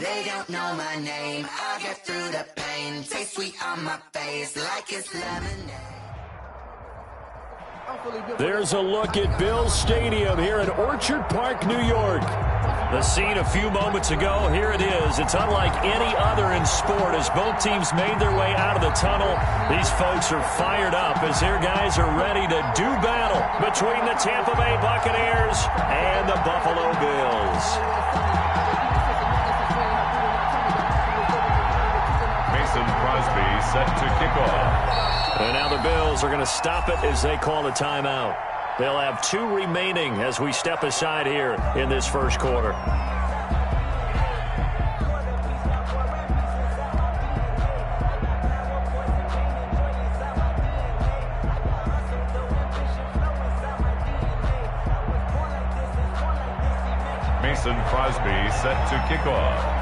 They don't know my name. I'll get through the pain. Taste sweet on my face like it's lemonade. There's a look at Bills Stadium here in Orchard Park, New York. The scene a few moments ago, here it is. It's unlike any other in sport as both teams made their way out of the tunnel. These folks are fired up as their guys are ready to do battle between the Tampa Bay Buccaneers and the Buffalo Bills. Mason Crosby set to kick off. And now the Bills are going to stop it as they call a timeout. They'll have 2 remaining as we step aside here in this first quarter. Mason Crosby set to kick off.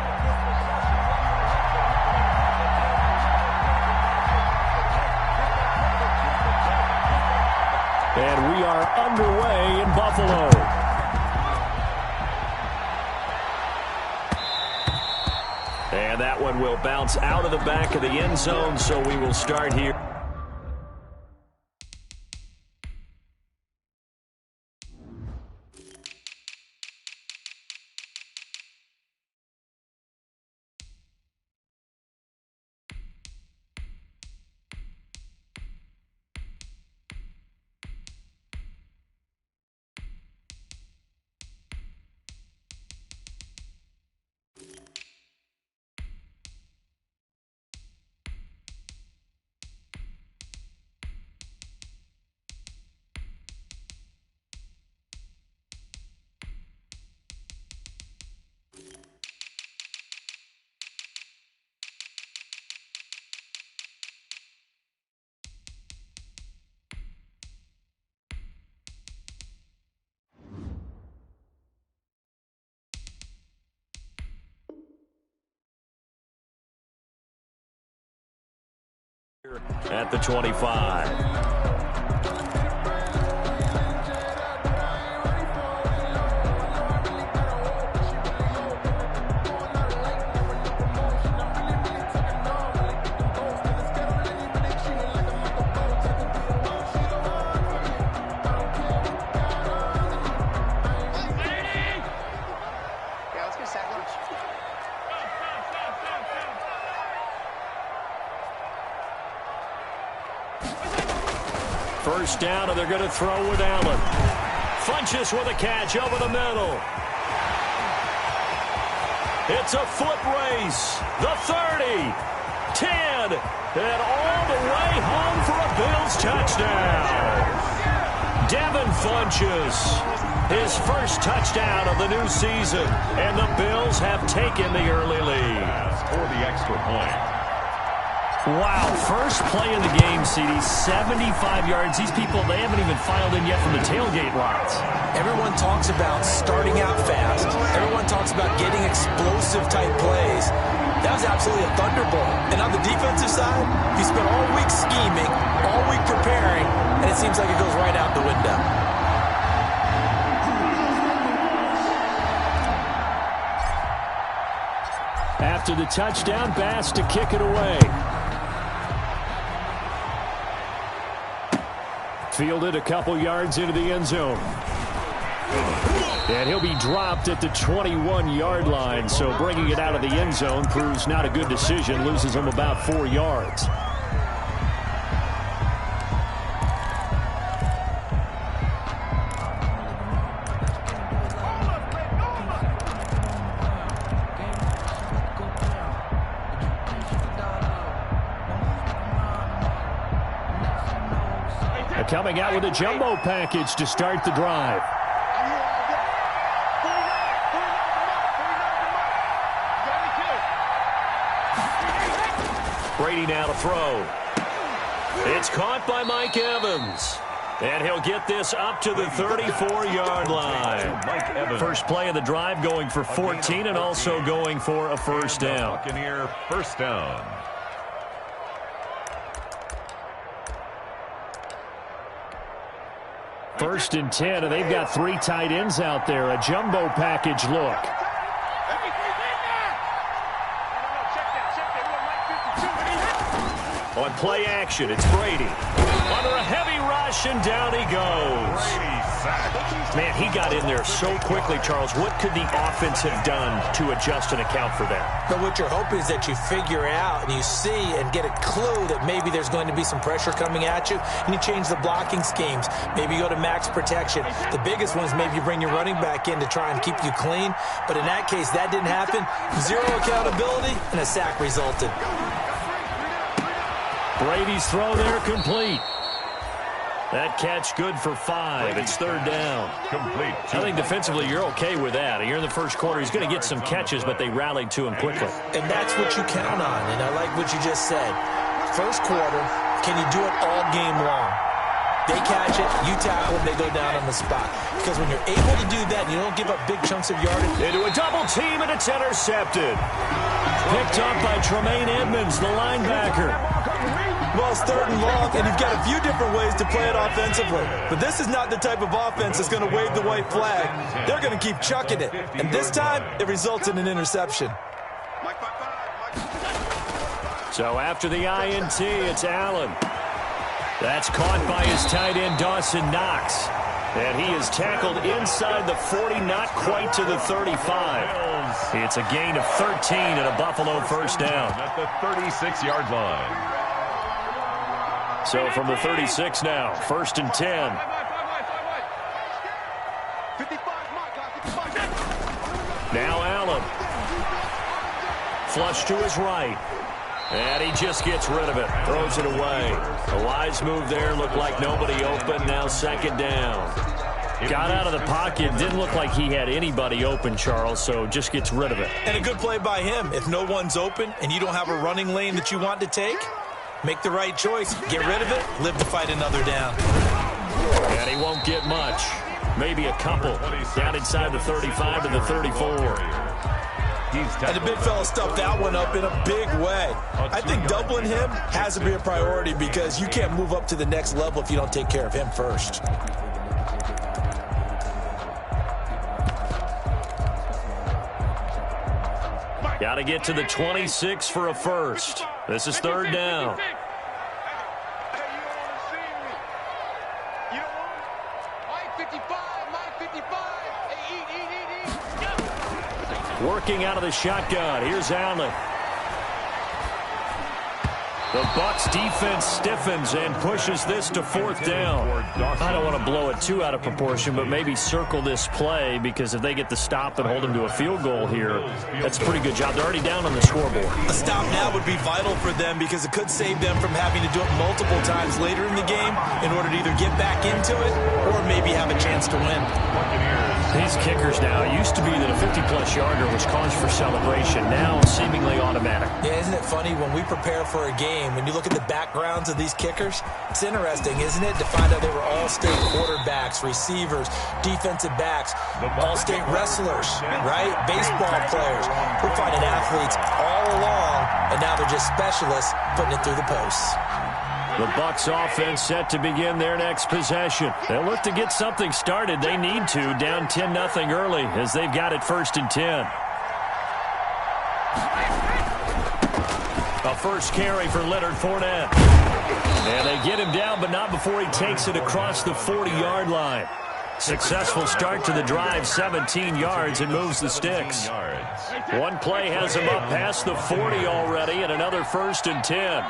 And we are underway in Buffalo. And that one will bounce out of the back of the end zone, so we will start here. At the 25. First down, and they're going to throw with Allen. Funches with a catch over the middle. It's a foot race. The 30, 10, and all the way home for a Bills touchdown. Devin Funches, his first touchdown of the new season, and the Bills have taken the early lead. For the extra point. Wow, first play of the game, CD, 75 yards. These people, they haven't even filed in yet from the tailgate lines. Everyone talks about starting out fast. Everyone talks about getting explosive-type plays. That was absolutely a thunderbolt. And on the defensive side, you spent all week scheming, all week preparing, and it seems like it goes right out the window. After the touchdown, Bass to kick it away. Fielded a couple yards into the end zone. And he'll be dropped at the 21-yard line, so bringing it out of the end zone proves not a good decision, loses him about 4 yards. Coming out with a jumbo package to start the drive. Brady now to throw. It's caught by Mike Evans. And he'll get this up to the 34-yard line. First play of the drive going for 14 and also going for a first down. Buccaneer first down. First and 10, and they've got 3 tight ends out there. A jumbo package look. On play action, it's Brady. Under a heavy rush, and down he goes. Man, he got in there so quickly, Charles. What could the offense have done to adjust and account for that? But what you're hoping is that you figure out and you see and get a clue that maybe there's going to be some pressure coming at you, and you change the blocking schemes. Maybe you go to max protection. The biggest one is maybe you bring your running back in to try and keep you clean. But in that case, that didn't happen. Zero accountability, and a sack resulted. Brady's throw there complete. That catch good for 5. It's third down. Complete. I think defensively you're okay with that. Here in the first quarter, he's going to get some catches, but they rallied to him quickly. And that's what you count on, and I like what you just said. First quarter, can you do it all game long? They catch it, you tackle them, they go down on the spot. Because when you're able to do that and you don't give up big chunks of yardage. Into a double team, and it's intercepted. Picked up by Tremaine Edmonds, the linebacker. Well, it's third and long, and you've got a few different ways to play it offensively. But this is not the type of offense that's going to wave the white flag. They're going to keep chucking it. And this time, it results in an interception. So after the INT, it's Allen. That's caught by his tight end, Dawson Knox. And he is tackled inside the 40, not quite to the 35. It's a gain of 13 and a Buffalo first down. At the 36-yard line. So from the 36 now, first and 10. Now Allen. Flush to his right. And he just gets rid of it. Throws it away. A wise move there. Looked like nobody open. Now second down. Got out of the pocket. Didn't look like he had anybody open, Charles, so just gets rid of it. And a good play by him. If no one's open and you don't have a running lane that you want to take, make the right choice. Get rid of it. Live to fight another down. And he won't get much. Maybe a couple. Down inside the 35 to the 34. And the big fella stuffed that one up in a big way. I think doubling him has to be a priority because you can't move up to the next level if you don't take care of him first. Got to get to the 26 for a first. This is third down. Working out of the shotgun. Here's Allen. The Bucs defense stiffens and pushes this to fourth down. I don't want to blow it too out of proportion, but maybe circle this play because if they get the stop and hold them to a field goal here, that's a pretty good job. They're already down on the scoreboard. A stop now would be vital for them because it could save them from having to do it multiple times later in the game in order to either get back into it or maybe have a chance to win. These kickers now, it used to be that a 50-plus yarder was cause for celebration. Now seemingly automatic. Yeah, isn't it funny when we prepare for a game, when you look at the backgrounds of these kickers, it's interesting, isn't it, to find out they were all-state quarterbacks, receivers, defensive backs, all-state wrestlers, right? Baseball players. We're finding athletes all along, and now they're just specialists putting it through the posts. The Bucs offense set to begin their next possession. They'll look to get something started. They need to, down 10-0 early as they've got it first and 10. A first carry for Leonard Fournette. And they get him down, but not before he takes it across the 40-yard line. Successful start to the drive, 17 yards, and moves the sticks. One play has him up past the 40 already, and another first and 10.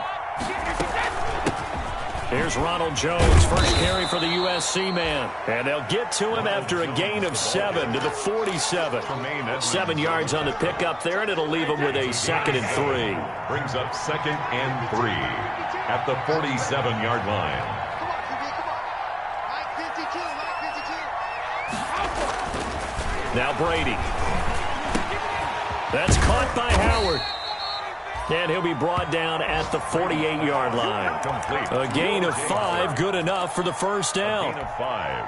Here's Ronald Jones, first carry for the USC man. And they'll get to him after a gain of 7 to the 47. 7 yards on the pickup there, and it'll leave him with a second and 3. Brings up second and 3 at the 47-yard line. Now Brady. That's caught by Howard. And he'll be brought down at the 48-yard line. A gain of 5, good enough for the first down. Gain of 5.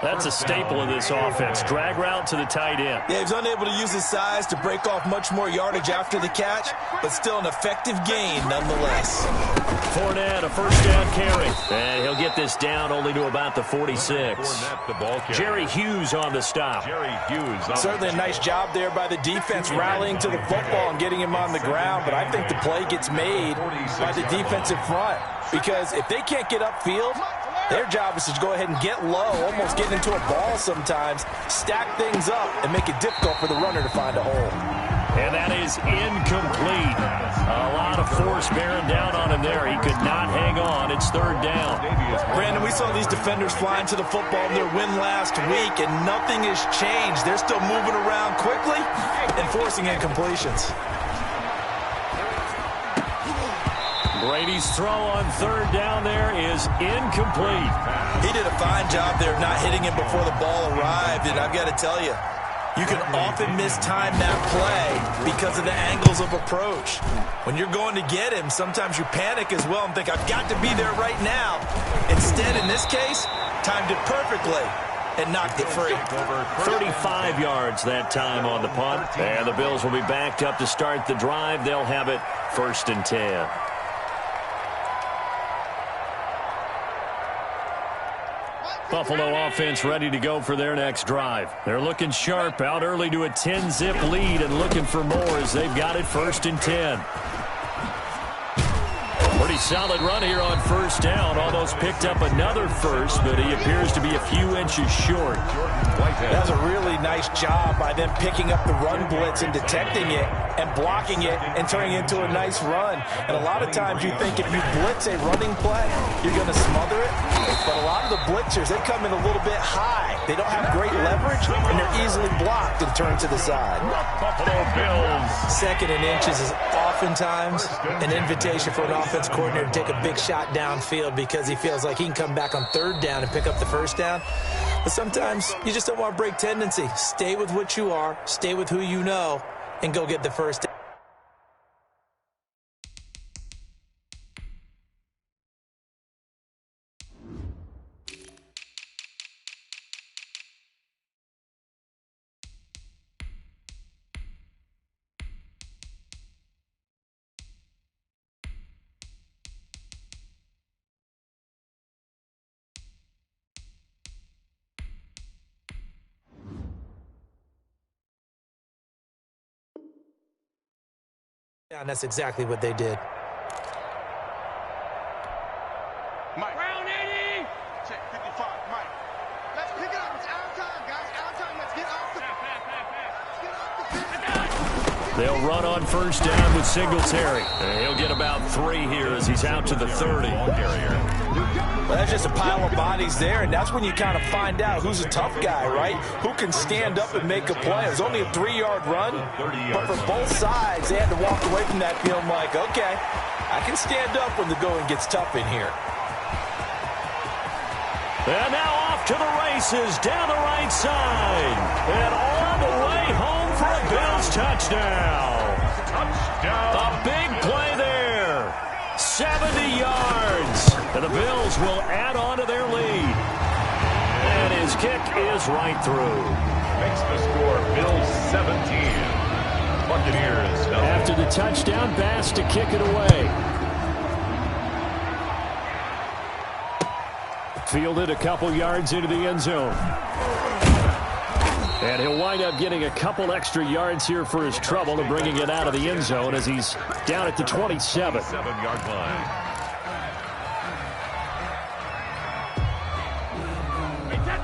That's a staple of this offense. Drag route to the tight end. Yeah, he's unable to use his size to break off much more yardage after the catch, but still an effective gain nonetheless. Fournette, a first down carry. And he'll get this down only to about the 46. Jerry Hughes on the stop. Certainly a nice job there by the defense rallying to the football and getting him on the ground, but I think the play gets made by the defensive front because if they can't get upfield, their job is to go ahead and get low, almost get into a ball sometimes, stack things up, and make it difficult for the runner to find a hole. And that is incomplete. A lot of force bearing down on him there. He could not hang on. It's third down. Brandon, we saw these defenders flying to the football in their win last week, and nothing has changed. They're still moving around quickly and forcing incompletions. Brady's throw on third down there is incomplete. He did a fine job there of not hitting him before the ball arrived, and I've got to tell you, you can often mistime that play because of the angles of approach. When you're going to get him, sometimes you panic as well and think, I've got to be there right now. Instead, in this case, timed it perfectly and knocked it free. 35 yards that time on the punt. And the Bills will be backed up to start the drive. They'll have it 1st and 10. Buffalo offense ready to go for their next drive. They're looking sharp, out early to a 10-zip lead and looking for more as they've got it 1st and 10. Pretty solid run here on first down. Almost picked up another first, but he appears to be a few inches short. That's a really nice job by them picking up the run blitz and detecting it and blocking it and turning it into a nice run. And a lot of times you think if you blitz a running play, you're going to smother it. But a lot of the blitzers, they come in a little bit high. They don't have great leverage, and they're easily blocked and turned to the side. Buffalo Bills. 2nd and inches is oftentimes an invitation for an offense coordinator to take a big shot downfield because he feels like he can come back on 3rd down and pick up the 1st down. But sometimes you just don't want to break tendency. Stay with what you are, stay with who you know, and go get the 1st down. And that's exactly what they did. Mike. Round 80. Check 55. Mike. Let's pick it up. It's our time, guys. Our time. Let's get off the They'll run on first down with Singletary. And he'll get about 3 here as he's out to the 30. Well, that's just a pile of bodies there, and that's when you kind of find out who's a tough guy, right? Who can stand up and make a play. It was only a 3-yard run, but for both sides, they had to walk away from that feeling like, okay, I can stand up when the going gets tough in here. And now off to the races down the right side. And all the way home for a Bills touchdown. A big play there. 70 yards. And the Bills will add on to their lead. And his kick is right through. Makes the score Bills 17. Buccaneers. After the touchdown, Bass to kick it away. Fielded a couple yards into the end zone. And he'll wind up getting a couple extra yards here for his trouble and bringing it out of the end zone as he's down at the 27. 7-yard line.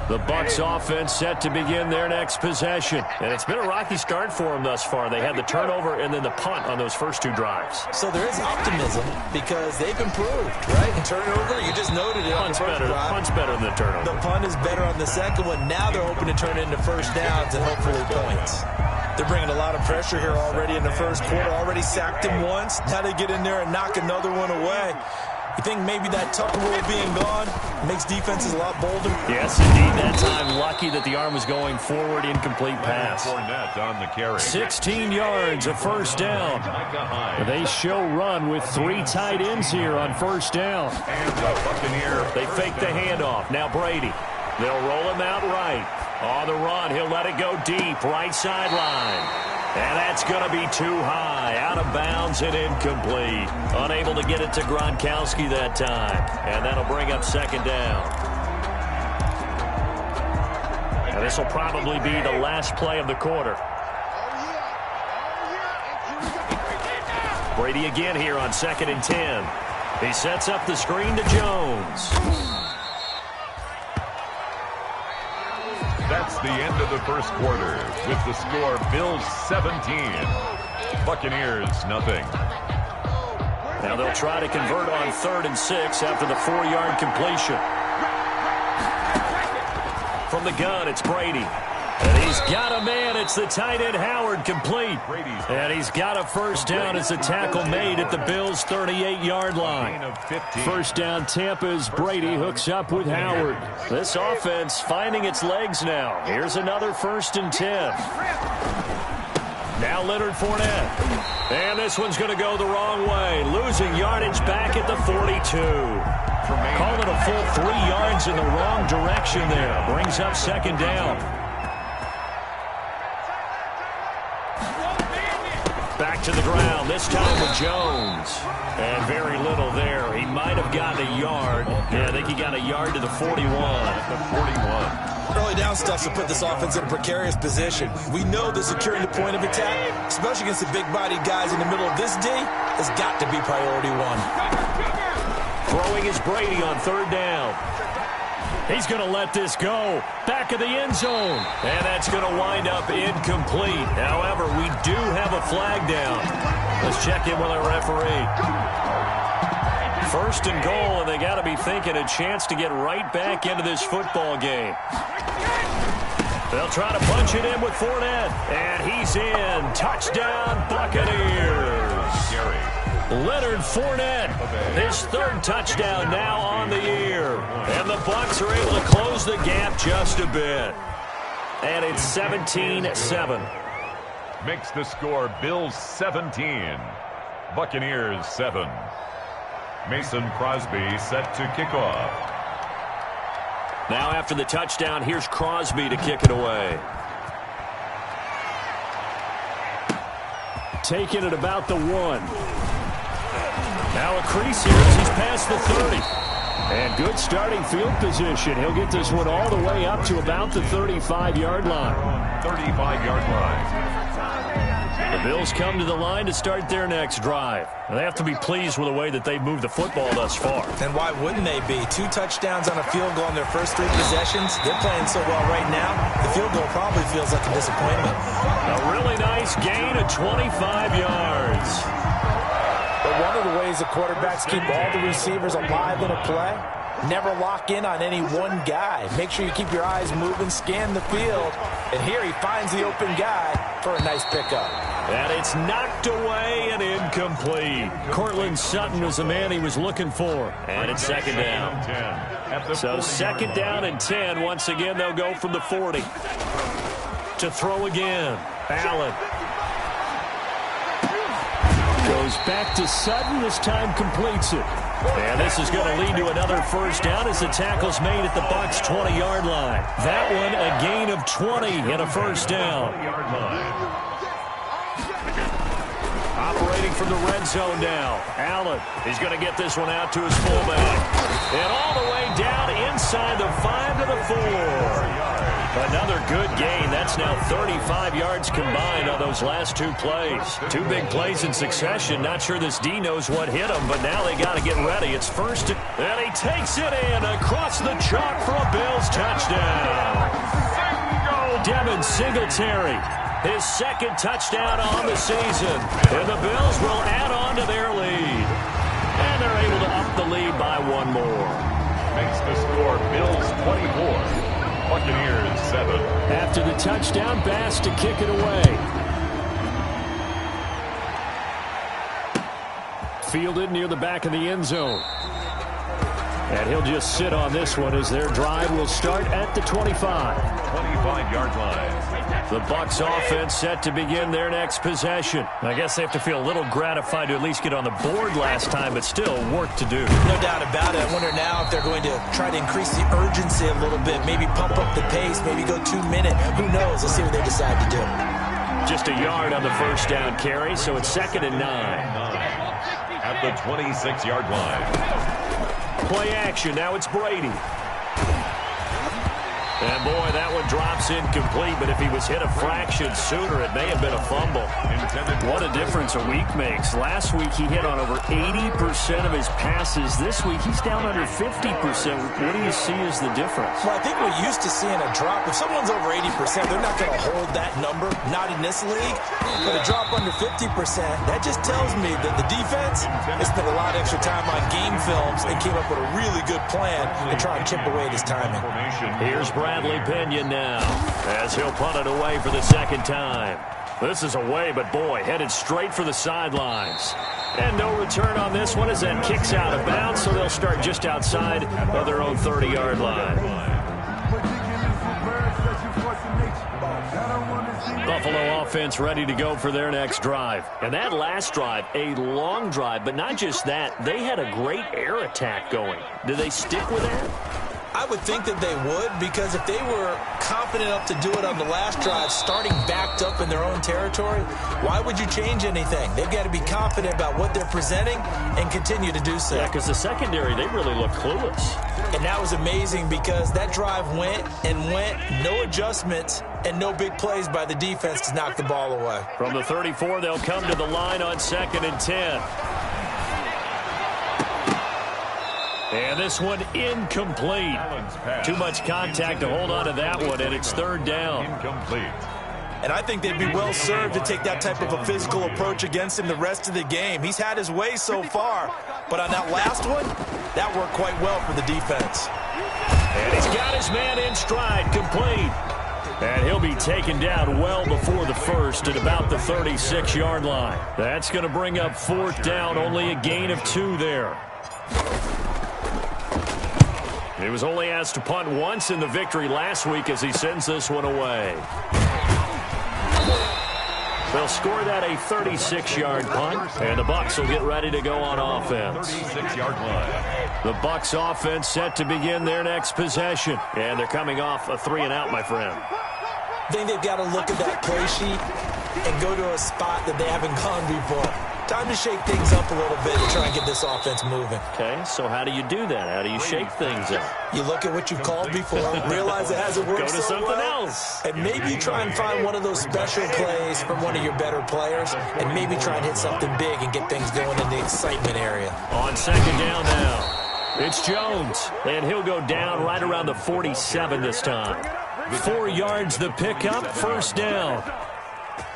The Bucs offense set to begin their next possession. And it's been a rocky start for them thus far. They had the turnover and then the punt on those first 2 drives. So there is optimism because they've improved, right? And turnover, you just noted it on the first drive. Punt's better than the turnover. The punt is better on the second one. Now they're hoping to turn it into first downs and hopefully points. They're bringing a lot of pressure here already in the first quarter. Already sacked him once. Now they get in there and knock another one away. You think maybe that Tucker rule being gone makes defenses a lot bolder? Yes, indeed. That time, lucky that the arm was going forward, incomplete pass. On the carry. 16 yards, a first down. They show run with 3 tight ends here on first down. And the Buccaneer. They fake the handoff. Now Brady. They'll roll him out right. On the run, he'll let it go deep, right sideline. And that's going to be too high, out of bounds and incomplete. Unable to get it to Gronkowski that time. And that'll bring up second down. And this will probably be the last play of the quarter. Brady again here on 2nd and 10. He sets up the screen to Jones. That's the end of the first quarter with the score Bills 17, Buccaneers nothing. Now they'll try to convert on 3rd and 6 after the 4-yard completion. From the gun, it's Brady. And he's got a man. It's the tight end Howard complete. And he's got a first down as the tackle made at the Bills' 38-yard line. First down Tampa as Brady hooks up with Howard. This offense finding its legs now. Here's another 1st and 10. Now Leonard Fournette. And this one's going to go the wrong way. Losing yardage back at the 42. Call it a full 3 yards in the wrong direction there. Brings up second down. Back to the ground, this time with Jones. And very little there. He might have gotten a yard. Yeah, I think he got a yard to the 41. Early down stuff to put this offense in a precarious position. We know that securing the point of attack, especially against the big-bodied guys in the middle of this D, has got to be priority one. Throwing is Brady on 3rd down. He's going to let this go. Back of the end zone. And that's going to wind up incomplete. However, we do have a flag down. Let's check in with our referee. 1st and goal, and they got to be thinking a chance to get right back into this football game. They'll try to punch it in with Fournette. And he's in. Touchdown, Buccaneers. Leonard Fournette, his 3rd touchdown now on the year. And the Bucs are able to close the gap just a bit. And it's 17-7. Makes the score Bills 17, Buccaneers 7. Mason Crosby set to kick off. Now after the touchdown, here's Crosby to kick it away. Taking it about the 1. Now a crease here as he's past the 30. And good starting field position. He'll get this one all the way up to about the 35-yard line. 35-yard line. The Bills come to the line to start their next drive. They have to be pleased with the way that they've moved the football thus far. And why wouldn't they be? 2 touchdowns on a field goal in their first 3 possessions. They're playing so well right now, the field goal probably feels like a disappointment. A really nice gain of 25 yards. But one of the ways the quarterbacks keep all the receivers alive in a play, never lock in on any one guy. Make sure you keep your eyes moving, scan the field. And here he finds the open guy for a nice pickup. And it's knocked away and incomplete. Cortland Sutton was the man he was looking for. And it's 2nd down. So 2nd down and 10. Once again, they'll go from the 40. To throw again. Allen. Goes back to Sutton. This time completes it. And this is going to lead to another first down as the tackle's made at the Bucs' 20-yard line. That one a gain of 20 and a first down. Operating from the red zone now. Allen, he's going to get this one out to his fullback. And all the way down inside the 5 to the 4. Another good gain. That's now 35 yards combined on those last 2 plays. 2 big plays in succession. Not sure this D knows what hit him, but now they got to get ready. It's first, and he takes it in across the chalk for a Bills touchdown. Devin Singletary, his 2nd touchdown on the season. And the Bills will add on to their lead. And they're able to up the lead by 1 more. Makes the score Bills 24. Buccaneers 7. After the touchdown, Bass to kick it away. Fielded near the back of the end zone. And he'll just sit on this one as their drive will start at the 25. 25-yard line. The Bucs offense set to begin their next possession. I guess they have to feel a little gratified to at least get on the board last time, but still work to do. No doubt about it. I wonder now if they're going to try to increase the urgency a little bit, maybe pump up the pace, maybe go 2 minute. Who knows? Let's see what they decide to do. Just a yard on the first down carry, so it's 2nd and 9. At the 26-yard line. Play action. Now it's Brady. And, boy, that one drops incomplete, but if he was hit a fraction sooner, it may have been a fumble. What a difference a week makes. Last week he hit on over 80% of his passes. This week he's down under 50%. What do you see as the difference? Well, I think we're used to seeing a drop. If someone's over 80%, they're not going to hold that number, not in this league. But a drop under 50%, that just tells me that the defense has spent a lot of extra time on game films and came up with a really good plan to try and chip away at his timing. Here's Bradley Pinion now as he'll punt it away for the second time. This is away, but boy, headed straight for the sidelines. And no return on this one as that kicks out of bounds, so they'll start just outside of their own 30-yard line. Buffalo offense ready to go for their next drive. And that last drive, a long drive, but not just that, they had a great air attack going. Do they stick with that? I would think that they would, because if they were confident enough to do it on the last drive, starting backed up in their own territory, why would you change anything? They've got to be confident about what they're presenting and continue to do so. Yeah, because the secondary, they really look clueless. And that was amazing because that drive went and went, no adjustments, and no big plays by the defense to knock the ball away. From the 34, they'll come to the line on 2nd and 10. And this one incomplete. Too much contact to hold on to that one, and it's 3rd down. Incomplete. And I think they'd be well served to take that type of a physical approach against him the rest of the game. He's had his way so far, but on that last one, that worked quite well for the defense. And he's got his man in stride, complete. And he'll be taken down well before the first at about the 36-yard line. That's going to bring up 4th down, only a gain of 2 there. He was only asked to punt once in the victory last week as he sends this one away. They'll score that a 36-yard punt, and the Bucs will get ready to go on offense. 36-yard line. The Bucs offense set to begin their next possession, and they're coming off a 3-and-out, my friend. I think they've got to look at that play sheet and go to a spot that they haven't gone before. Time to shake things up a little bit and try and get this offense moving. Okay, so how do you do that? How do you shake things up? You look at what you called before, realize it hasn't worked Go to so something well, else. and maybe try and find one of those special plays from one of your better players, and maybe try and hit something big and get things going in the excitement area. On 2nd down now, it's Jones, and he'll go down right around the 47 this time. 4 yards the pickup, 1st down.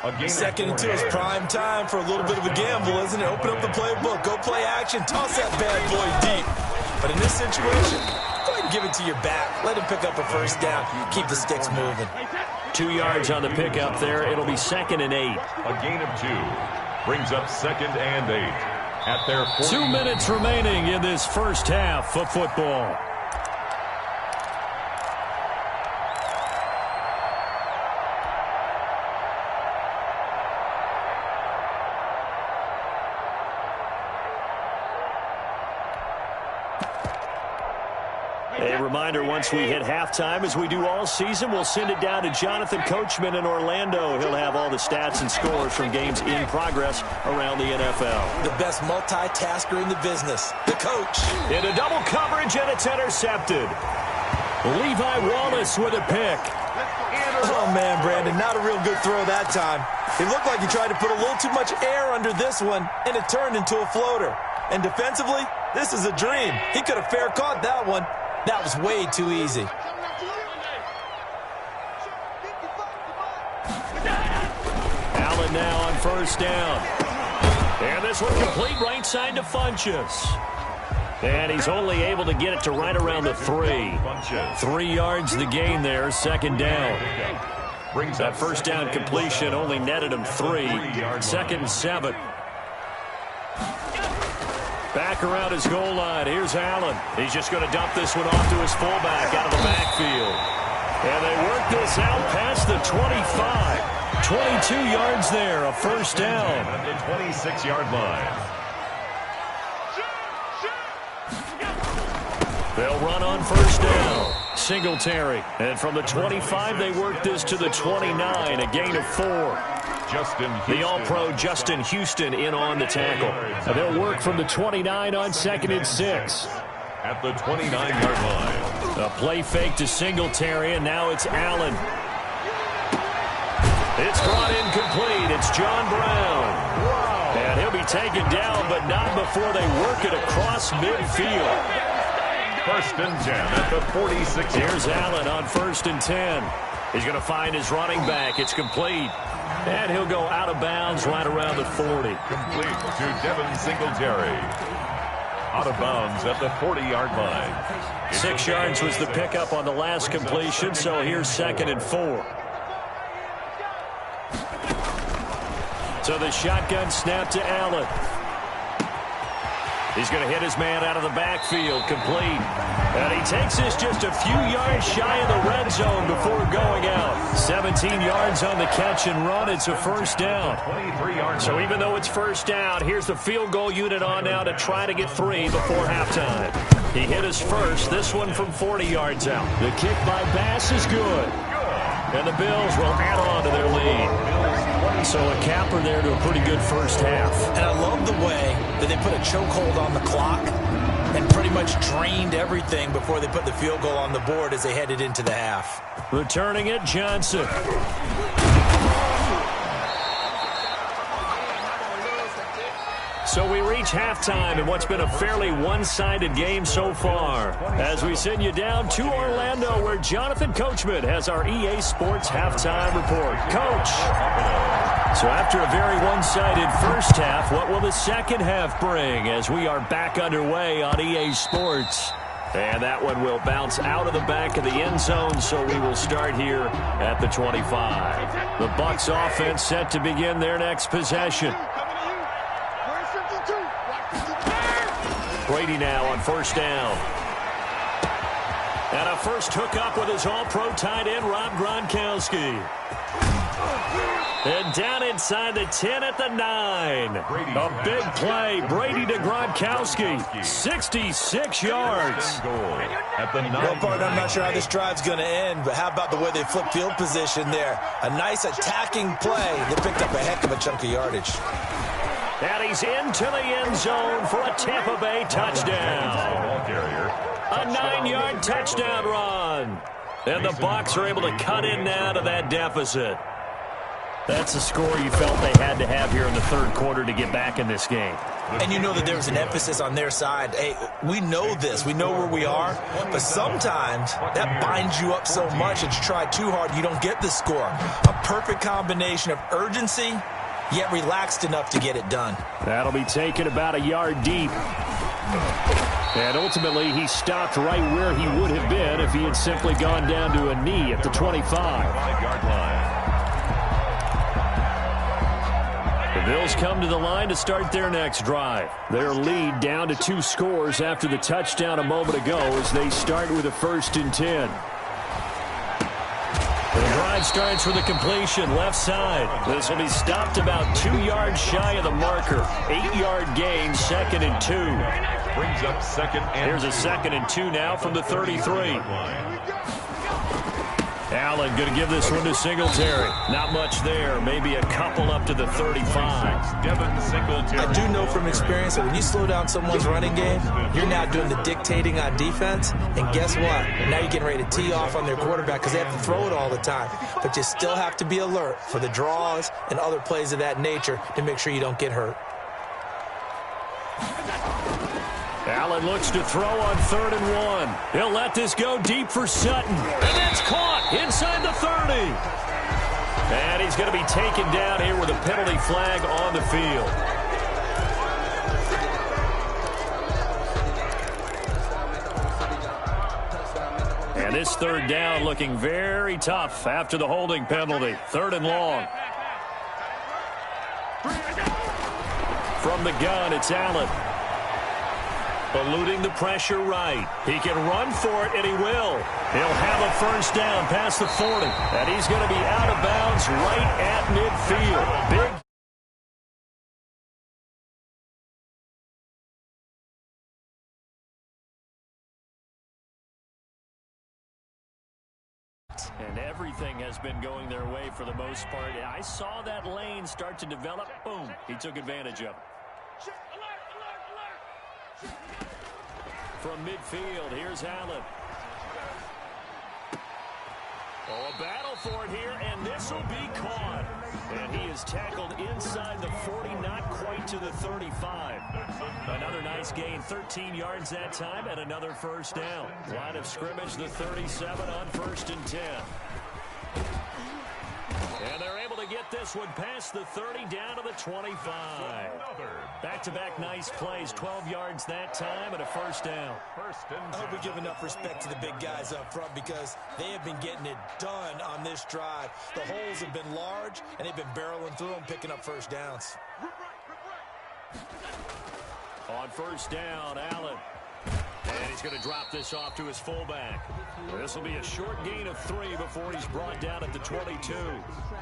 2nd and 2 is prime time for a little bit of a gamble, isn't it? Open up the playbook, go play action, toss that bad boy deep. But in this situation, go ahead and give it to your back. Let him pick up a 1st down, keep the sticks moving. 2 yards on the pickup there. It'll be 2nd and 8. A gain of 2 brings up 2nd and 8 at their 40. 2 minutes remaining in this first half of football. A reminder, once we hit halftime, as we do all season, we'll send it down to Jonathan Coachman in Orlando. He'll have all the stats and scores from games in progress around the NFL. The best multitasker in the business, the coach. Into double coverage, and it's intercepted. Levi Wallace with a pick. Oh, man, Brandon, not a real good throw that time. It looked like he tried to put a little too much air under this one, and it turned into a floater. And defensively, this is a dream. He could have fair caught that one. That was way too easy. Allen now on 1st down. And this one complete right side to Funchess. And he's only able to get it to right around the 3. 3 yards the gain there, 2nd down. That 1st down completion only netted him 3. 2nd and 7. Back around his goal line. Here's Allen. He's just going to dump this one off to his fullback out of the backfield. And they work this out past the 25. 22 yards there, a first down. At the 26-yard line. They'll run on first down. Singletary. And from the 25, they work this to the 29, a gain of 4. The All-Pro Justin Houston in on the tackle. They'll work from the 29 on 2nd and 6. At the 29-yard line. A play fake to Singletary, and now it's Allen. It's brought in complete. It's John Brown. And he'll be taken down, but not before they work it across midfield. 1st and 10 at the 46. Here's Allen on 1st and 10. He's going to find his running back. It's complete. And he'll go out of bounds right around the 40. Complete to Devin Singletary. Out of bounds at the 40-yard line. 6 yards was the pickup on the last completion, so here's 2nd and 4. So the shotgun snap to Allen. He's going to hit his man out of the backfield, complete. And he takes this just a few yards shy of the red zone before going out. 17 yards on the catch and run. It's a first down. So even though it's first down, here's the field goal unit on now to try to get 3 before halftime. He hit his first, this one from 40 yards out. The kick by Bass is good. And the Bills will add on to their lead. So a capper there to a pretty good first half. And I love the way that they put a chokehold on the clock and pretty much drained everything before they put the field goal on the board as they headed into the half. Returning it, Johnson. So we reach halftime in what's been a fairly one-sided game so far. As we send you down to Orlando, where Jonathan Coachman has our EA Sports halftime report. Coach. So after a very one-sided first half, what will the second half bring as we are back underway on EA Sports? And that one will bounce out of the back of the end zone, so we will start here at the 25. The Bucs offense set to begin their next possession. Brady now on first down. And a first hookup with his all-pro tight end, Rob Gronkowski. And down inside the 10 at the 9. A big play. Brady to Gronkowski. 66 yards. Well, partner, I'm not sure how this drive's going to end, but how about the way they flip field position there? A nice attacking play that picked up a heck of a chunk of yardage. And he's into the end zone for a Tampa Bay touchdown. A 9-yard touchdown run. And the Bucs are able to cut in now to that deficit. That's a score you felt they had to have here in the third quarter to get back in this game. And you know that there was an emphasis on their side. Hey, we know this. We know where we are. But sometimes that binds you up so much that you try too hard, you don't get the score. A perfect combination of urgency, yet relaxed enough to get it done. That'll be taken about a yard deep. And ultimately, he stopped right where he would have been if he had simply gone down to a knee at the 25-yard line. The Bills come to the line to start their next drive. Their lead down to 2 scores after the touchdown a moment ago as they start with a 1st and 10. The drive starts with a completion left side. This will be stopped about 2 yards shy of the marker. 8-yard gain, 2nd and 2. Brings up 2nd and 2. Here's a 2nd and 2 now from the 33. Allen going to give this one to Singletary. Not much there. Maybe a couple up to the 35. Devin Singletary. I do know from experience that when you slow down someone's running game, you're now doing the dictating on defense. And guess what? Now you're getting ready to tee off on their quarterback because they have to throw it all the time. But you still have to be alert for the draws and other plays of that nature to make sure you don't get hurt. Allen looks to throw on 3rd and 1. He'll let this go deep for Sutton. And that's caught inside the 30. And he's going to be taken down here with a penalty flag on the field. And this 3rd down looking very tough after the holding penalty. 3rd and long. From the gun, it's Allen. Eluding the pressure right. He can run for it, and he will. He'll have a first down past the 40. And he's going to be out of bounds right at midfield. Big. And everything has been going their way for the most part. I saw that lane start to develop. Boom. He took advantage of it. From midfield, here's Allen. Oh, a battle for it here, and this will be caught. And he is tackled inside the 40, not quite to the 35. Another nice gain, 13 yards that time, and another first down. Line of scrimmage, the 37 on 1st and 10. And they're able to get this one past the 30 down to the 25. Back-to-back nice plays, 12 yards that time and a first down. I hope we give enough respect to the big guys up front because they have been getting it done on this drive. The holes have been large, and they've been barreling through them, picking up first downs. On first down, Allen. And he's going to drop this off to his fullback. This will be a short gain of 3 before he's brought down at the 22.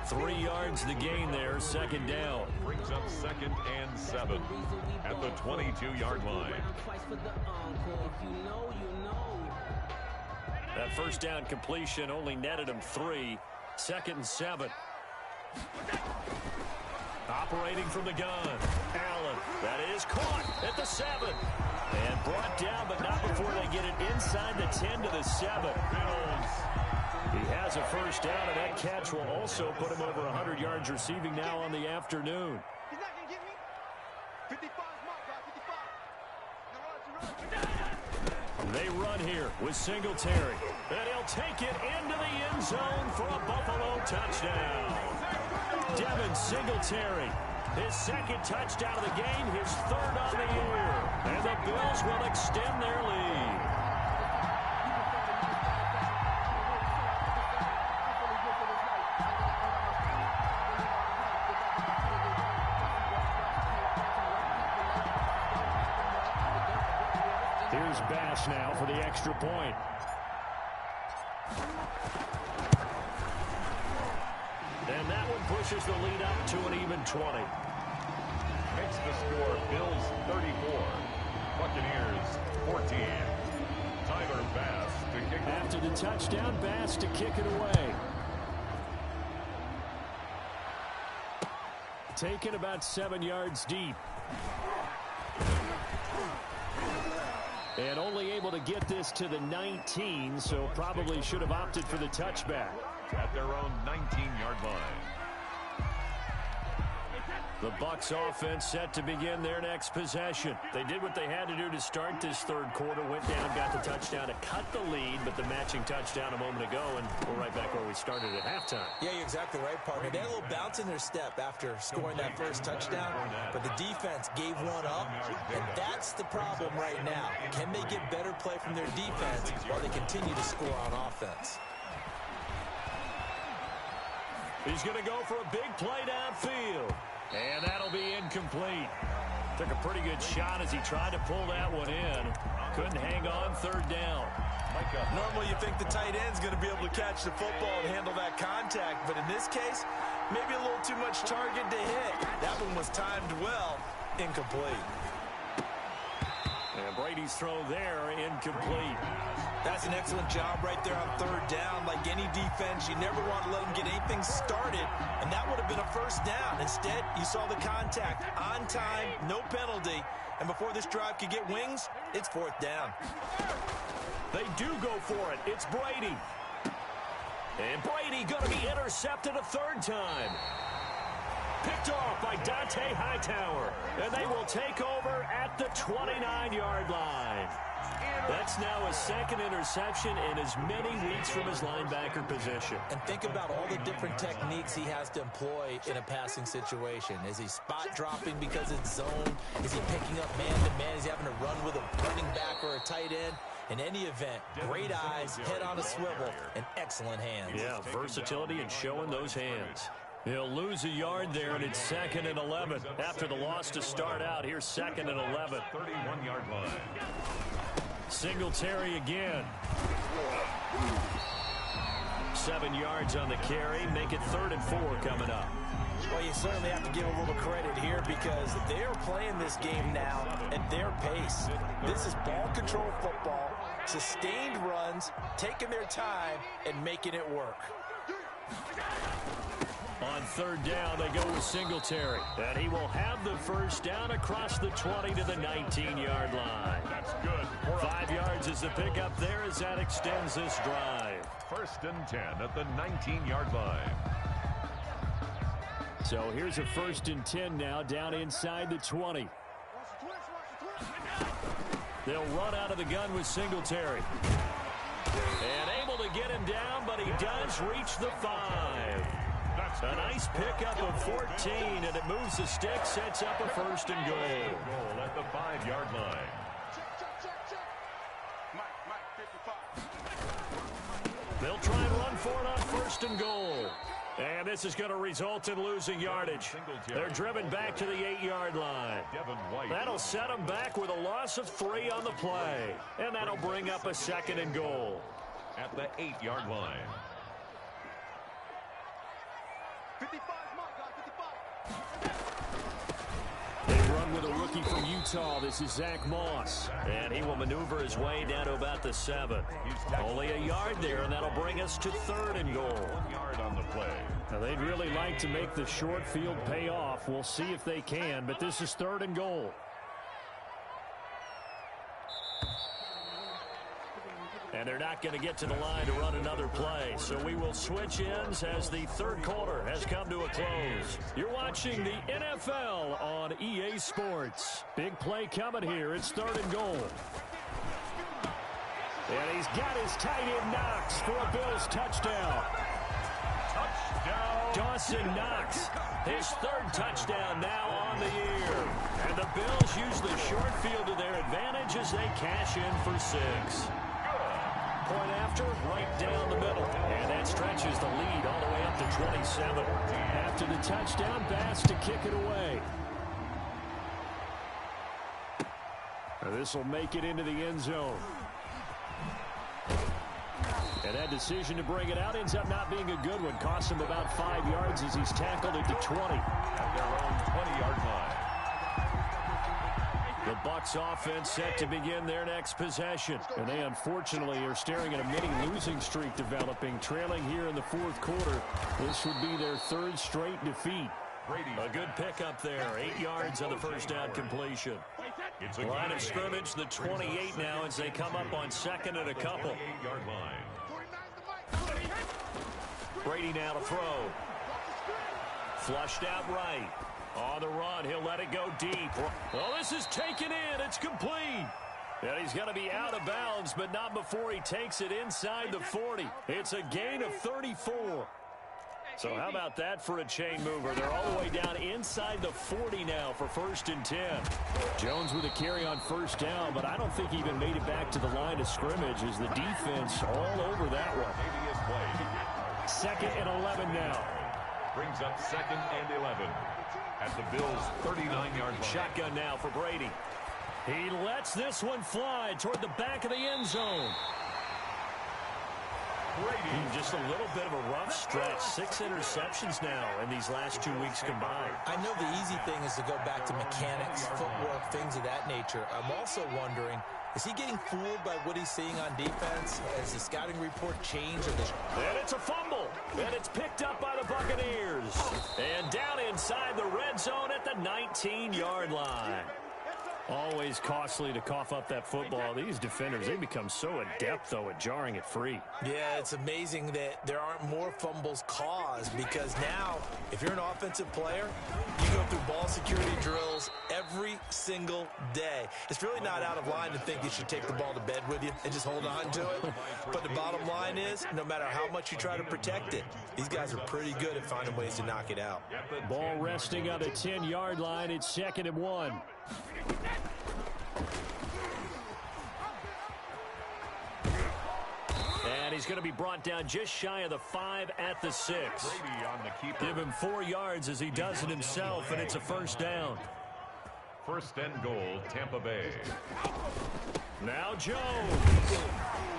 3 yards the gain there, second down. Brings up 2nd and 7 at the 22-yard line. That first down completion only netted him 3. 2nd and 7. Operating from the gun. Allen. That is caught at the 7. And brought down, but not before they get it inside the 10 to the 7. He has a first down, and that catch will also put him over 100 yards receiving now on the afternoon. He's not going to get me. 55 mark, guys. 55. They run here with Singletary. And he'll take it into the end zone for a Buffalo touchdown. Devin Singletary. His 2nd touchdown of the game, his 3rd on the year. And the Bills will extend their lead. Here's Bass now for the extra point. And that one pushes the lead up to an even 20. Makes the score Bills 34, Buccaneers 14. Tyler Bass to kick. After the touchdown, Bass to kick it away. Taken about 7 yards deep. And only able to get this to the 19, so probably should have opted for the touchback. At their own 19-yard line. The Bucs offense set to begin their next possession. They did what they had to do to start this 3rd quarter, went down, got the touchdown to cut the lead, but the matching touchdown a moment ago, and we're right back where we started at halftime. Yeah, you're exactly right, partner. They had a little bounce in their step after scoring that first touchdown, but the defense gave one up, and that's the problem right now. Can they get better play from their defense while they continue to score on offense? He's going to go for a big play downfield. And that'll be incomplete. Took a pretty good shot as he tried to pull that one in. Couldn't hang on, 3rd down. Normally you think the tight end's going to be able to catch the football and handle that contact, but in this case, maybe a little too much target to hit. That one was timed well, incomplete. And Brady's throw there, incomplete. That's an excellent job right there on 3rd down. Like any defense, you never want to let them get anything started, and that would have been a first down. Instead, you saw the contact on time, no penalty, and before this drive could get wings, it's 4th down. They do go for it. It's Brady. And Brady going to be intercepted a 3rd time. Picked off by Dante Hightower, and they will take over at the 29-yard line. That's now his 2nd interception in as many weeks from his linebacker position. And think about all the different techniques he has to employ in a passing situation. Is he spot dropping because it's zone? Is he picking up man-to-man? Is he having to run with a running back or a tight end? In any event, great eyes, head on a swivel, and excellent hands. Yeah, versatility and showing those hands. He'll lose a yard there, and it's 2nd and 11. After the loss to start out, here's 2nd and 11. 31-yard line. Singletary again. 7 yards on the carry. Make it 3rd and 4 coming up. Well, you certainly have to give a little credit here because they are playing this game now at their pace. This is ball control football, sustained runs, taking their time, and making it work. On 3rd down, they go with Singletary. And he will have the first down across the 20 to the 19-yard line. That's good. 5 yards is the pickup there as that extends this drive. 1st and 10 at the 19-yard line. So here's a 1st and 10 now down inside the 20. They'll run out of the gun with Singletary. And able to get him down, but he does reach the 5. A nice pickup of 14, and it moves the stick, sets up a 1st and goal. Goal at the 5-yard line. They'll try and run for it on 1st and goal. And this is going to result in losing yardage. They're driven back to the 8-yard line. That'll set them back with a loss of 3 on the play. And that'll bring up a 2nd and goal. At the 8-yard line. 55, Mark, 55. They run with a rookie from Utah. This is Zach Moss. And he will maneuver his way down to about the 7. Only a yard there, and that'll bring us to 3rd and goal. 1 yard on the play. Now, they'd really like to make the short field pay off. We'll see if they can, but this is 3rd and goal. And they're not going to get to the line to run another play. So we will switch ends as the 3rd quarter has come to a close. You're watching the NFL on EA Sports. Big play coming here. It's 3rd and goal. And he's got his tight end Knox for a Bills touchdown. Touchdown. Dawson Knox, his 3rd touchdown now on the year. And the Bills use the short field to their advantage as they cash in for 6. Point after, right down the middle. And that stretches the lead all the way up to 27. After the touchdown, Bass to kick it away. This will make it into the end zone. And that decision to bring it out ends up not being a good one. Costs him about 5 yards as he's tackled at the 20. At their own 20-yard line. The Bucs offense set to begin their next possession. And they unfortunately are staring at a mini losing streak developing, trailing here in the 4th quarter. This would be their 3rd straight defeat. A good pickup there. 8 yards on the first down completion. It's a Line of scrimmage, the 28 now as they come up on 2nd and a couple. 28-yard line. Brady now to throw. Flushed out right. On the run, he'll let it go deep. Well, this is taken in. It's complete. And he's going to be out of bounds, but not before he takes it inside the 40. It's a gain of 34. So how about that for a chain mover? They're all the way down inside the 40 now for 1st and 10. Jones with a carry on 1st down, but I don't think he even made it back to the line of scrimmage as the defense all over that one. 2nd and 11 now. Brings up 2nd and 11. At the Bills' 39-yard line. Shotgun now for Brady. He lets this one fly toward the back of the end zone. Brady, just a little bit of a rough stretch. 6 interceptions now in these last 2 weeks combined. I know the easy thing is to go back to mechanics, footwork, things of that nature. I'm also wondering, is he getting fooled by what he's seeing on defense? Has the scouting report changed? And it's a fumble. And it's picked up by the Buccaneers. And down inside the red zone at the 19-yard line. Always costly to cough up that football. These defenders, they become so adept, though, at jarring it free. Yeah, it's amazing that there aren't more fumbles caused because now, if you're an offensive player, you go through ball security drills every single day. It's really not out of line to think you should take the ball to bed with you and just hold on to it. But the bottom line is, no matter how much you try to protect it, these guys are pretty good at finding ways to knock it out. Ball resting on the 10-yard line. It's 2nd and 1. And he's going to be brought down just shy of the 5 at the 6. Brady on the keeper. Give him 4 yards as he does it himself, and it's a 1st down. First and goal, Tampa Bay. Now Jones.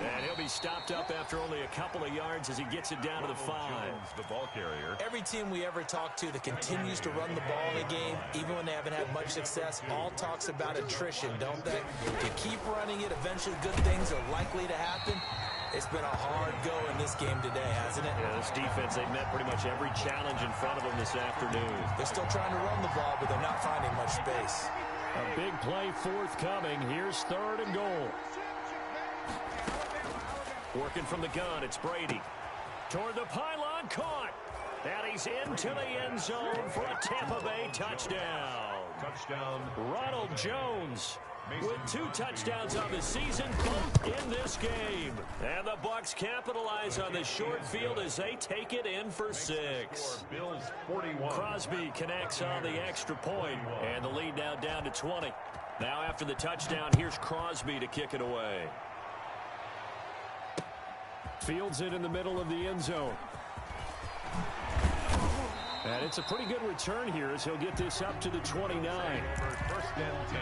And he'll be stopped up after only a couple of yards as he gets it down to the 5. Jones, the ball carrier. Every team we ever talk to that continues to run the ball in a game, even when they haven't had much success, all talks about attrition, don't they? If you keep running it, eventually good things are likely to happen. It's been a hard go in this game today, hasn't it? Yeah, this defense, they met pretty much every challenge in front of them this afternoon. They're still trying to run the ball, but they're not finding much space. A big play forthcoming. Here's 3rd and goal. Working from the gun, it's Brady. Toward the pylon, caught. And he's into the end zone for a Tampa Bay touchdown. Touchdown. Ronald Jones with 2 touchdowns on the season, both in this game. And the Bucs capitalize on the short field as they take it in for 6. Bills 41. Crosby connects on the extra point, and the lead now down to 20. Now after the touchdown, here's Crosby to kick it away. Fields it in the middle of the end zone. And it's a pretty good return here as he'll get this up to the 29. First and 10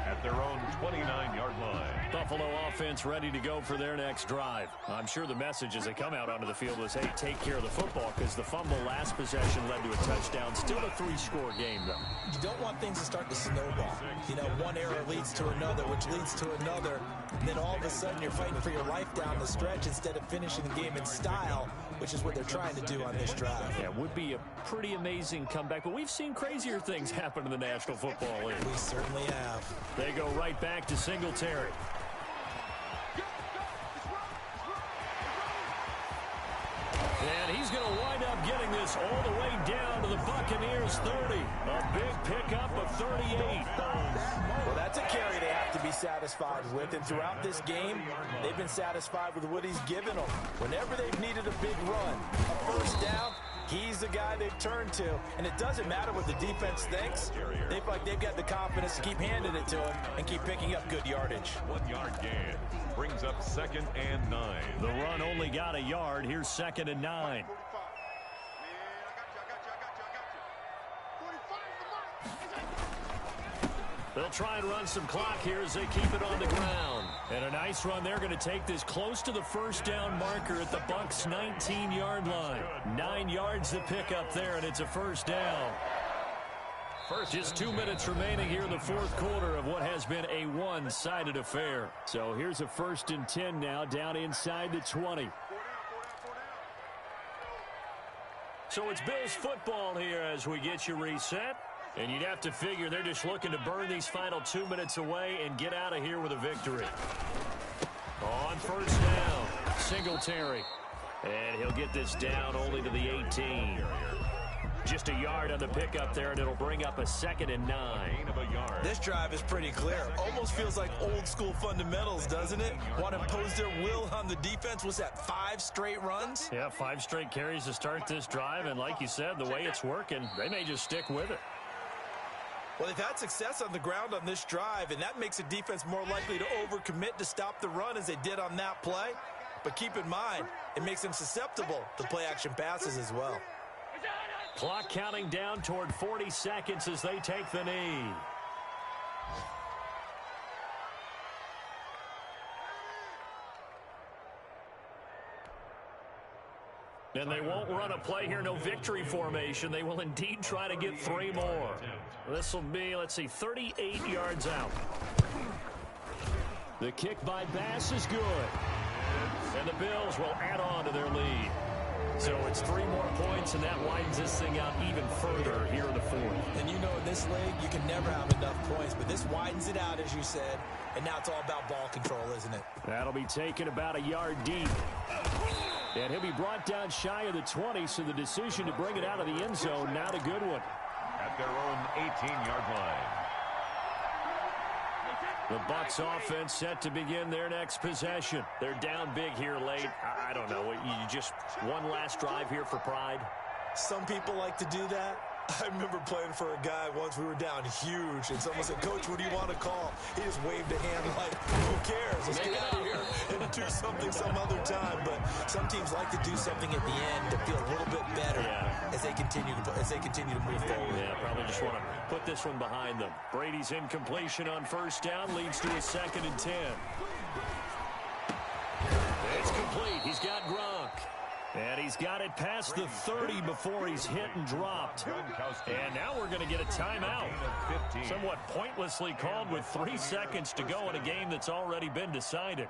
at their own 29-yard line. Buffalo offense ready to go for their next drive. I'm sure the message as they come out onto the field was, hey, take care of the football, because the fumble last possession led to a touchdown. Still a 3-score game, though. You don't want things to start to snowball. You know, one error leads to another, which leads to another. And then all of a sudden you're fighting for your life down the stretch instead of finishing the game in style, which is what they're trying to do on this drive. Yeah, it would be a pretty amazing comeback, but we've seen crazier things happen in the National Football League. We certainly have. They go right back to Singletary. And he's going to wind up getting this all the way down to the Buccaneers 30. A big pickup of 38. Well, that's a carry they have to be satisfied with. And throughout this game, they've been satisfied with what he's given them. Whenever they've needed a big run, a first down, he's the guy they've turned to. And it doesn't matter what the defense thinks. They feel like they've got the confidence to keep handing it to him and keep picking up good yardage. 1-yard gain brings up 2nd and 9. The run only got a yard. Here's 2nd and 9. They'll try and run some clock here as they keep it on the ground. And a nice run. They're going to take this close to the first down marker at the Bucs' 19-yard line. 9 yards to pick up there, and it's a first down. Just 2 minutes remaining here in the fourth quarter of what has been a one-sided affair. So here's a 1st and 10 now, down inside the 20. So it's Bills football here as we get you reset. And you'd have to figure they're just looking to burn these final 2 minutes away and get out of here with a victory. On first down, Singletary. And he'll get this down only to the 18. Just a yard on the pickup there, and it'll bring up a 2nd and 9. This drive is pretty clear. Almost feels like old school fundamentals, doesn't it? Want to impose their will on the defense. Was that 5 straight runs? Yeah, 5 straight carries to start this drive. And like you said, the way it's working, they may just stick with it. Well, they've had success on the ground on this drive, and that makes a defense more likely to overcommit to stop the run as they did on that play. But keep in mind, it makes them susceptible to play-action passes as well. Clock counting down toward 40 seconds as they take the knee. And they won't run a play here, no victory formation. They will indeed try to get 3 more. This will be, let's see, 38 yards out. The kick by Bass is good. And the Bills will add on to their lead. So it's 3 more points, and that widens this thing out even further here in the fourth. And you know in this league, you can never have enough points, but this widens it out, as you said, and now it's all about ball control, isn't it? That'll be taken about a yard deep. And he'll be brought down shy of the 20, so the decision to bring it out of the end zone, not a good one. At their own 18-yard line. The Bucs offense set to begin their next possession. They're down big here late. I don't know. You just one last drive here for pride. Some people like to do that. I remember playing for a guy once. We were down huge, and someone said, "Coach, what do you want to call?" He just waved a hand like, "Who cares? Let's get out of here and do something some other time." But some teams like to do something at the end to feel a little bit better as they continue to move forward. Yeah, probably just want to put this one behind them. Brady's incompletion on first down leads to a 2nd and 10. It's complete. He's got Gronk. And he's got it past the 30 before he's hit and dropped. And now we're going to get a timeout. Somewhat pointlessly called with 3 seconds to go in a game that's already been decided.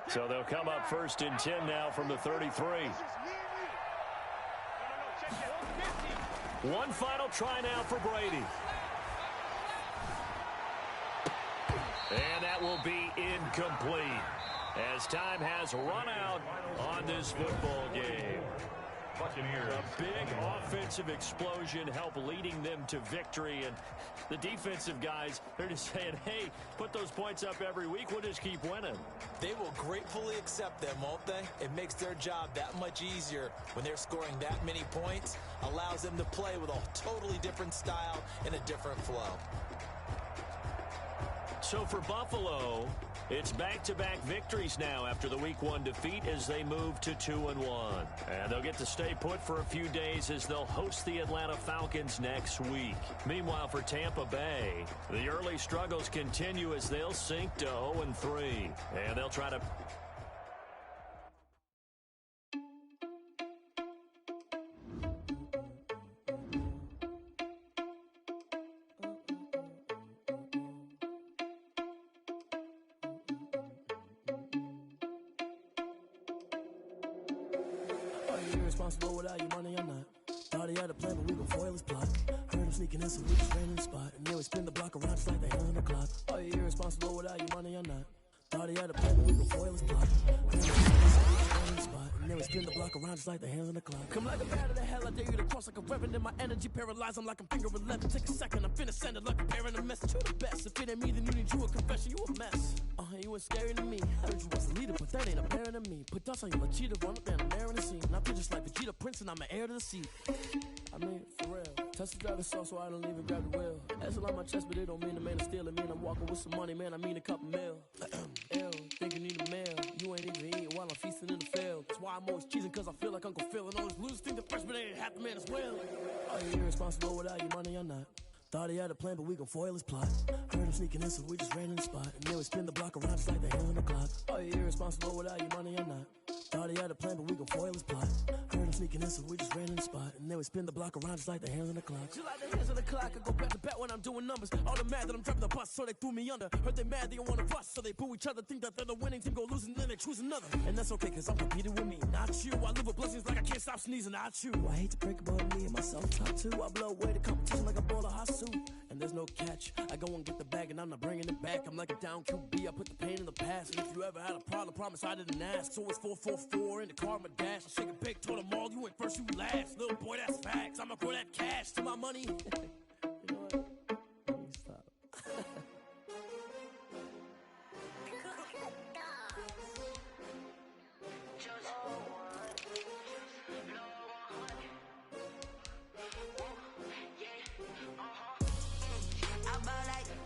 So they'll come up 1st and 10 now from the 33. One final try now for Brady. And that will be incomplete as time has run out on this football game. Buccaneers. A big offensive explosion helped leading them to victory. And the defensive guys, they're just saying, hey, put those points up every week. We'll just keep winning. They will gratefully accept them, won't they? It makes their job that much easier when they're scoring that many points. Allows them to play with a totally different style and a different flow. So for Buffalo, it's back-to-back victories now after the Week 1 defeat as they move to 2-1. And they'll get to stay put for a few days as they'll host the Atlanta Falcons next week. Meanwhile, for Tampa Bay, the early struggles continue as they'll sink to 0-3. And they'll try to... Irresponsible without your money, I'm not. Thought he had a plan, but we gon' foil his plot. Heard him sneaking in, so we just ran in the spot. And then we spin the block around just like the hand on the clock. Are you irresponsible without your money, I'm not. Thought he had a plan, but we gon' foil his plot. Heard him sneaking in, so we just ran in the spot. And then we spin the block around just like the hands on the clock. Come like a bat of the hell, I dare you to cross like a reverend. In my energy paralyzed, I'm like I'm finger 11. Take a second, I'm finna send it like a parent a message. You the best, if it ain't me, then you need you a confession. You a mess. You ain't scary to me. Heard you was a leader, but that ain't apparent to me. Put dust on you like cheetah, run up and I'm airing the scene. Now feel just like Vegeta Prince and I'm an heir to the seat. I mean, for real. Touch the driver's sauce so I don't even grab the wheel. That's on my chest, but it don't mean the man is stealing. Mean I'm walking with some money, man, I mean a couple mil. Ew, think you need a meal. You ain't even eating while I'm feasting in the field. That's why I'm always cheesing, cause I feel like Uncle Phil. And all those losers think the freshman ain't half the man as well. Are you irresponsible without your money or not? Thought he had a plan, but we gon' foil his plot. Heard him sneaking in, so we just ran in the spot. And then we spin the block around just like the hand on the clock. Are you irresponsible without your money or not? Thought he had a plan, but we gon' foil his plot. Heard him sneaking in, so we just ran in the spot. And then we spin the block around just like the hands on the clock. Just like the hands on the clock, I go back to back when I'm doing numbers. All the mad that I'm driving the bus, so they threw me under. Heard they mad, they don't wanna bust, so they boo each other. Think that they're the winning team, go losing, then they choose another. And that's okay, cause I'm competing with me, not you. I live with blessings like I can't stop sneezing, not you. I hate to break about me and myself top two. I blow away the competition like a bowl of hot soup. And there's no catch. I go and get the bag and I'm not bringing it back. I'm like a down QB, I put the pain in the past. And if you ever had a problem, promise I didn't ask. So it's 444 in the car, my dash. I shake a big, told them all, you went first, you last. Little boy, that's facts. I'ma grow that cash to my money. You know what? Let me stop.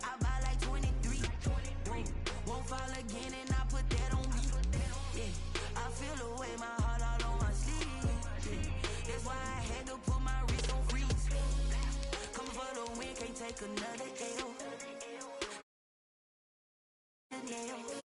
I buy like 23. Won't fall again and I put that on me. Yeah, I feel the way, my heart all on my sleeve. Yeah, that's why I had to put my wrist on freeze. Coming for the win, can't take another L.